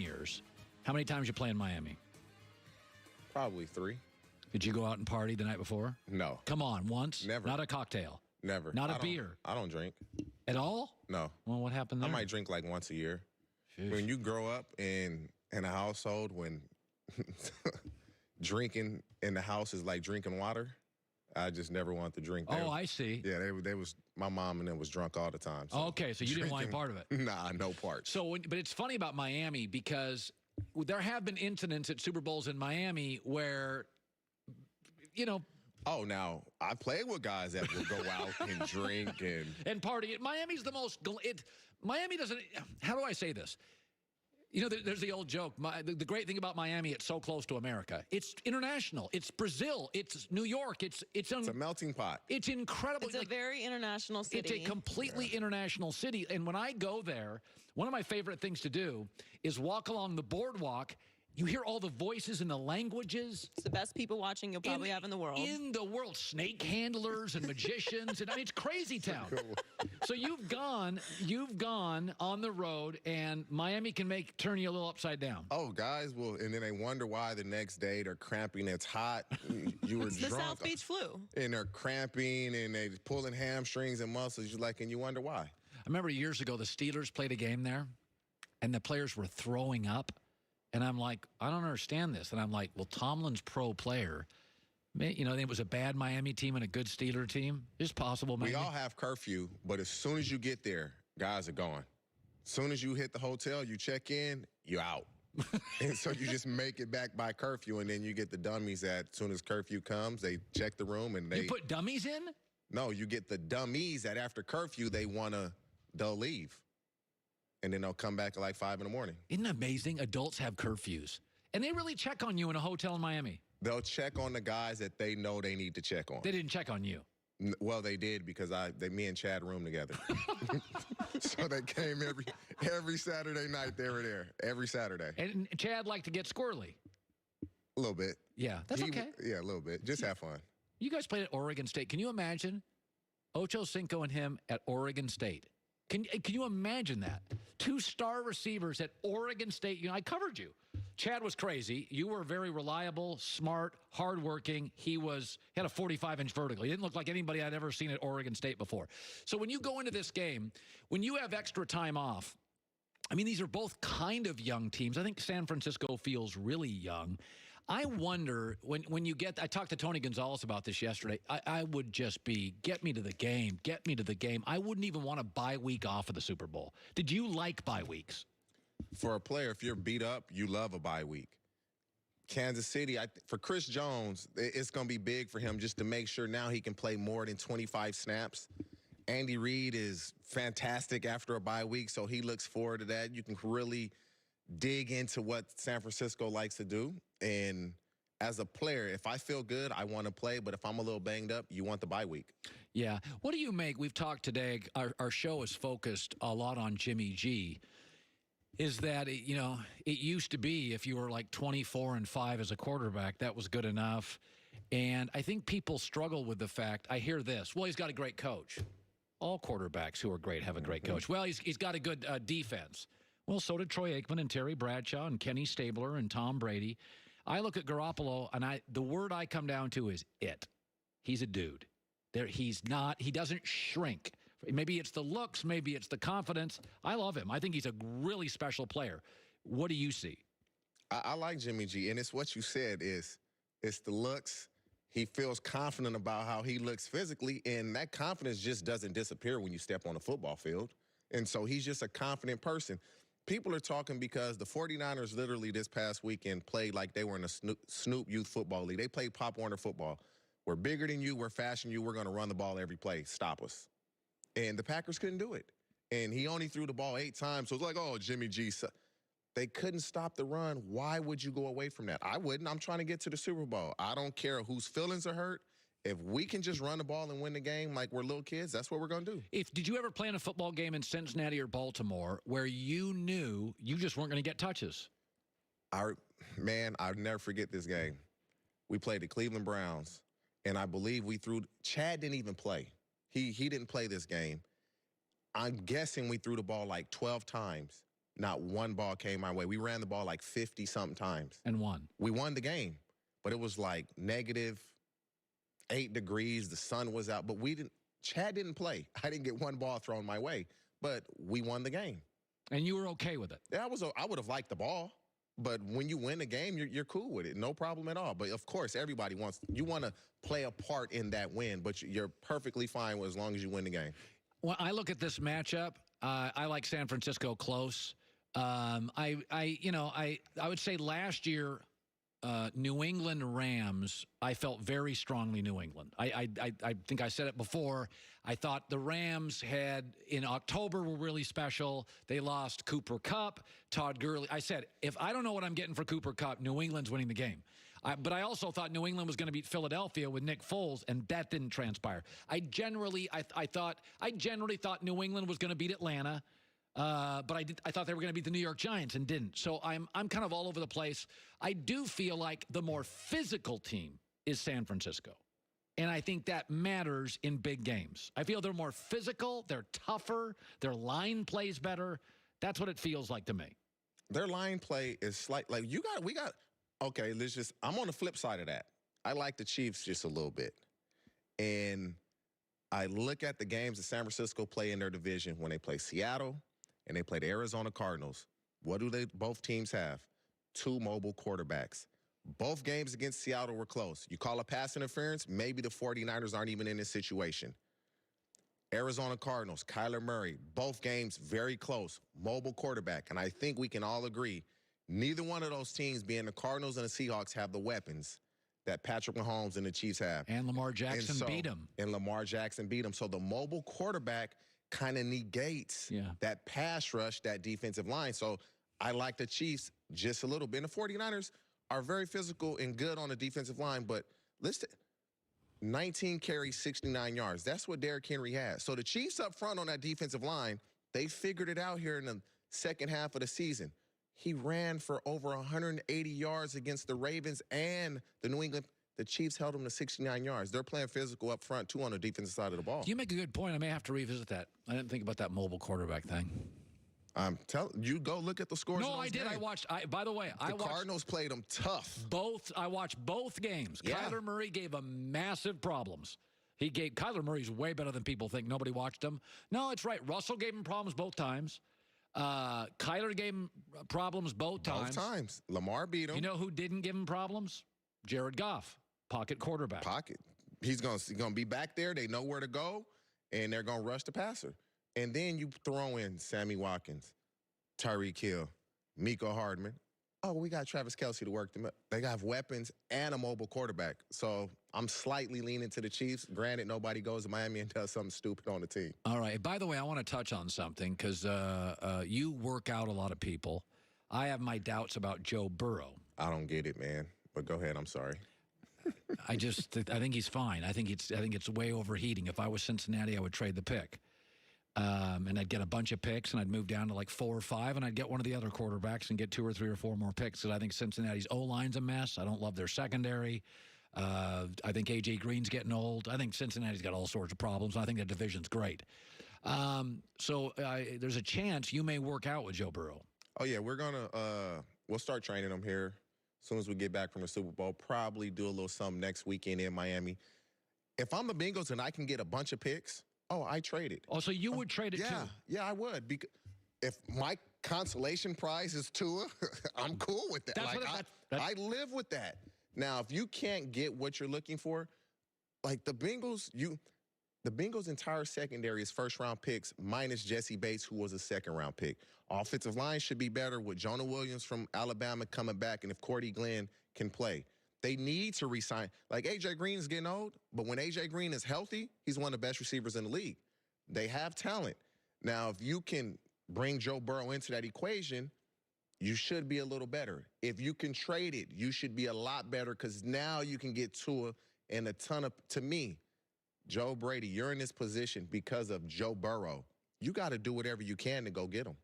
years. How many times you play in Miami? Probably 3. Did you go out and party the night before? No. Come on, once? Never. Not a cocktail? Never. Not a beer? I don't drink. At all? No. Well, what happened there? I might drink like once a year. Sheesh. When you grow up in a household when drinking in the house is like drinking water, I just never wanted to drink. I see. Yeah, they was my mom and them was drunk all the time. So okay, so you didn't want any part of it. Nah, no part. So, but it's funny about Miami because there have been incidents at Super Bowls in Miami where, you know. Oh, now, I played with guys that would go out and drink and party. Miami's the most, Miami doesn't, how do I say this? You know, there's the old joke. The great thing about Miami, it's so close to America. It's international. It's Brazil. It's New York. It's a melting pot. It's incredible. It's a very international city. It's a completely international city. And when I go there, one of my favorite things to do is walk along the boardwalk. You hear all the voices and the languages. It's the best people watching you'll probably have in the world. In the world. Snake handlers and magicians. And I mean, it's crazy town. So you've gone on the road, and Miami can turn you a little upside down. Oh, guys will, and then they wonder why the next day they're cramping. It's hot. You were it's drunk. the South Beach flu. And they're cramping, and they're pulling hamstrings and muscles. You're like, and you wonder why. I remember years ago, the Steelers played a game there, and the players were throwing up. And I'm like, I don't understand this. And I'm like, well, Tomlin's pro player. You know, it was a bad Miami team and a good Steeler team. It's possible, maybe. We all have curfew, but as soon as you get there, guys are gone. As soon as you hit the hotel, you check in, you're out. And so you just make it back by curfew, and then you get the dummies that as soon as curfew comes, they check the room and they... You put dummies in? No, you get the dummies that after curfew, they'll leave. And then they'll come back at like 5 in the morning. Isn't it amazing? Adults have curfews. And they really check on you in a hotel in Miami. They'll check on the guys that they know they need to check on. They didn't check on you. Well, they did because me and Chad room together. So they came every Saturday night. They were there every Saturday. And Chad liked to get squirrely. A little bit. Yeah, that's okay. Yeah, a little bit. Just have fun. You guys played at Oregon State. Can you imagine Ocho Cinco and him at Oregon State? Can you imagine that? 2 star receivers at Oregon State. You know, I covered you. Chad was crazy. You were very reliable, smart, hardworking. He had a 45-inch vertical. He didn't look like anybody I'd ever seen at Oregon State before. So when you go into this game, when you have extra time off, I mean, these are both kind of young teams. I think San Francisco feels really young. I wonder, when you I talked to Tony Gonzalez about this yesterday, I would just get me to the game, get me to the game. I wouldn't even want a bye week off of the Super Bowl. Did you like bye weeks? For a player, if you're beat up, you love a bye week. Kansas City, for Chris Jones, it's going to be big for him just to make sure now he can play more than 25 snaps. Andy Reid is fantastic after a bye week, so he looks forward to that. You can really dig into what San Francisco likes to do. And as a player, if I feel good, I want to play. But if I'm a little banged up, you want the bye week. Yeah. What do you make? We've talked today. Our show is focused a lot on Jimmy G. Is that, it used to be if you were like 24-5 as a quarterback, that was good enough. And I think people struggle with the fact, I hear this, well, he's got a great coach. All quarterbacks who are great have a great coach. Well, he's got a good defense. Well, so did Troy Aikman and Terry Bradshaw and Kenny Stabler and Tom Brady. I look at Garoppolo, and the word I come down to is it. He's a dude. He doesn't shrink. Maybe it's the looks, maybe it's the confidence. I love him. I think he's a really special player. What do you see? I like Jimmy G, and it's what you said it's the looks. He feels confident about how he looks physically, and that confidence just doesn't disappear when you step on the football field. And so he's just a confident person. People are talking because the 49ers literally this past weekend played like they were in a Snoop Youth Football League. They played Pop Warner football. We're bigger than you. We're faster than you. We're going to run the ball every play. Stop us. And the Packers couldn't do it. And he only threw the ball 8 times. So it's like, oh, Jimmy G. They couldn't stop the run. Why would you go away from that? I wouldn't. I'm trying to get to the Super Bowl. I don't care whose feelings are hurt. If we can just run the ball and win the game like we're little kids, that's what we're going to do. Did you ever play in a football game in Cincinnati or Baltimore where you knew you just weren't going to get touches? I'll never forget this game. We played the Cleveland Browns, and I believe Chad didn't even play. He didn't play this game. I'm guessing we threw the ball like 12 times. not one ball came my way. We ran the ball like 50-something times. And won. We won the game, but it was like -8 degrees. The sun was out, but Chad didn't play. I didn't get one ball thrown my way, but we won the game. And you were okay with it? Yeah, I would have liked the ball, but when you win a game, you're cool with it. No problem at all. But of course, everybody you want to play a part in that win, but you're perfectly fine as long as you win the game. When I look at this matchup, I like San Francisco close. I would say last year, New England Rams, I felt very strongly New England. I think I said it before. I thought the Rams in October were really special. They lost Cooper Kupp, Todd Gurley. I said, if I don't know what I'm getting for Cooper Kupp, New England's winning the game. But I also thought New England was going to beat Philadelphia with Nick Foles, and that didn't transpire. I generally thought New England was going to beat Atlanta. But I thought they were going to beat the New York Giants and didn't. So I'm kind of all over the place. I do feel like the more physical team is San Francisco. And I think that matters in big games. I feel they're more physical, they're tougher, their line plays better. That's what it feels like to me. Their line play is okay, I'm on the flip side of that. I like the Chiefs just a little bit. And I look at the games that San Francisco play in their division when they play Seattle and they play the Arizona Cardinals. What do both teams have? 2 mobile quarterbacks. Both games against Seattle were close. You call a pass interference, maybe the 49ers aren't even in this situation. Arizona Cardinals, Kyler Murray, both games very close, mobile quarterback. And I think we can all agree, neither one of those teams, being the Cardinals and the Seahawks, have the weapons that Patrick Mahomes and the Chiefs have. And Lamar Jackson beat him. And Lamar Jackson beat him. So the mobile quarterback kind of negates that pass rush, that defensive line. So I like the Chiefs just a little bit. And the 49ers are very physical and good on the defensive line, but listen, 19 carries, 69 yards. That's what Derrick Henry has. So the Chiefs up front on that defensive line, they figured it out here in the second half of the season. He ran for over 180 yards against the Ravens and the New England. The Chiefs held him to 69 yards. They're playing physical up front, too, on the defensive side of the ball. You make a good point. I may have to revisit that. I didn't think about that mobile quarterback thing. I'm telling you, go look at the scores. No, I did. Games. I watched. By the way, the Cardinals played them tough. I watched both games. Yeah. Kyler Murray gave them massive problems. Kyler Murray's way better than people think. Nobody watched him. No, it's right. Russell gave him problems both times. Kyler gave him problems both times. Both times. Lamar beat him. You know who didn't give him problems? Jared Goff, pocket quarterback. He's gonna be back there. They know where to go, and they're gonna rush the passer. And then you throw in Sammy Watkins, Tyreek Hill, Mecole Hardman. Oh, we got Travis Kelce to work them up. They got weapons and a mobile quarterback. So I'm slightly leaning to the Chiefs. Granted, nobody goes to Miami and does something stupid on the team. All right. By the way, I want to touch on something because you work out a lot of people. I have my doubts about Joe Burrow. I don't get it, man. But go ahead. I'm sorry. I think he's fine. I think it's way overheating. If I was Cincinnati, I would trade the pick. And I'd get a bunch of picks, and I'd move down to like 4 or 5, and I'd get one of the other quarterbacks and get 2 or 3 or 4 more picks because I think Cincinnati's O-line's a mess. I don't love their secondary. I think A.J. Green's getting old. I think Cincinnati's got all sorts of problems. I think the division's great. So there's a chance you may work out with Joe Burrow. Oh, yeah, we'll start training him here as soon as we get back from the Super Bowl. Probably do a little something next weekend in Miami. If I'm the Bengals and I can get a bunch of picks, I trade it. Oh, so you would trade it too? Yeah, I would. Because if my consolation prize is Tua, I'm cool with that. I live with that. Now, if you can't get what you're looking for, like the Bengals entire secondary is first-round picks minus Jesse Bates, who was a second-round pick. Offensive line should be better with Jonah Williams from Alabama coming back, and if Cordy Glenn can play. They need to re-sign. Like, A.J. Green is getting old, but when A.J. Green is healthy, he's one of the best receivers in the league. They have talent. Now, if you can bring Joe Burrow into that equation, you should be a little better. If you can trade it, you should be a lot better because now you can get Tua and a ton of, to me, Joe Brady, you're in this position because of Joe Burrow. You got to do whatever you can to go get him.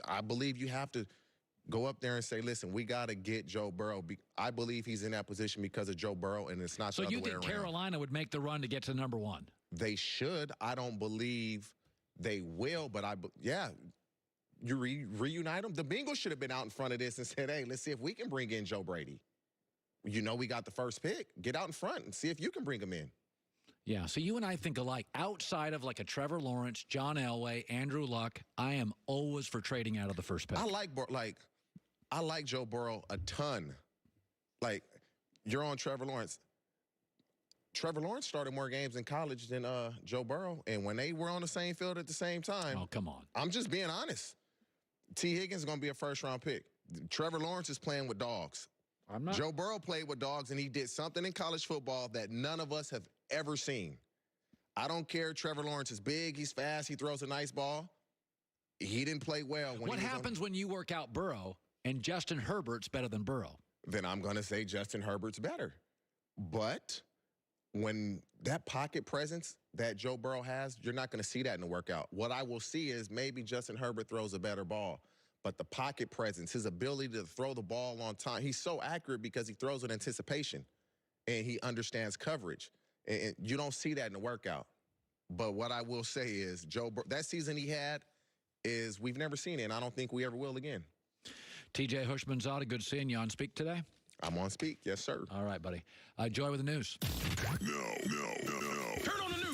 I believe you have to go up there and say, listen, we got to get Joe Burrow. I believe he's in that position because of Joe Burrow, and it's not the other way around. So you think Carolina would make the run to get to number 1? They should. I don't believe they will, but You reunite them. The Bengals should have been out in front of this and said, hey, let's see if we can bring in Joe Brady. You know we got the first pick. Get out in front and see if you can bring him in. Yeah, so you and I think alike. Outside of like a Trevor Lawrence, John Elway, Andrew Luck, I am always for trading out of the first pick. I like Joe Burrow a ton. Like, you're on Trevor Lawrence. Trevor Lawrence started more games in college than Joe Burrow, and when they were on the same field at the same time, Oh, come on. I'm just being honest. T. Higgins is going to be a first-round pick. Trevor Lawrence is playing with dogs. I'm not. Joe Burrow played with dogs, and he did something in college football that none of us have ever seen. I don't care. Trevor Lawrence is big. He's fast. He throws a nice ball. He didn't play well. What happens when you work out Burrow and Justin Herbert's better than Burrow? Then I'm going to say Justin Herbert's better. But when that pocket presence that Joe Burrow has, you're not going to see that in the workout. What I will see is maybe Justin Herbert throws a better ball. But the pocket presence, his ability to throw the ball on time, he's so accurate because he throws with anticipation and he understands coverage. And you don't see that in the workout. But what I will say is that season he had is we've never seen it, and I don't think we ever will again. TJ Hushmanzada, good seeing you on Speak today. I'm on Speak. Yes, sir. All right, buddy. Joy with the news. No. Turn on the news.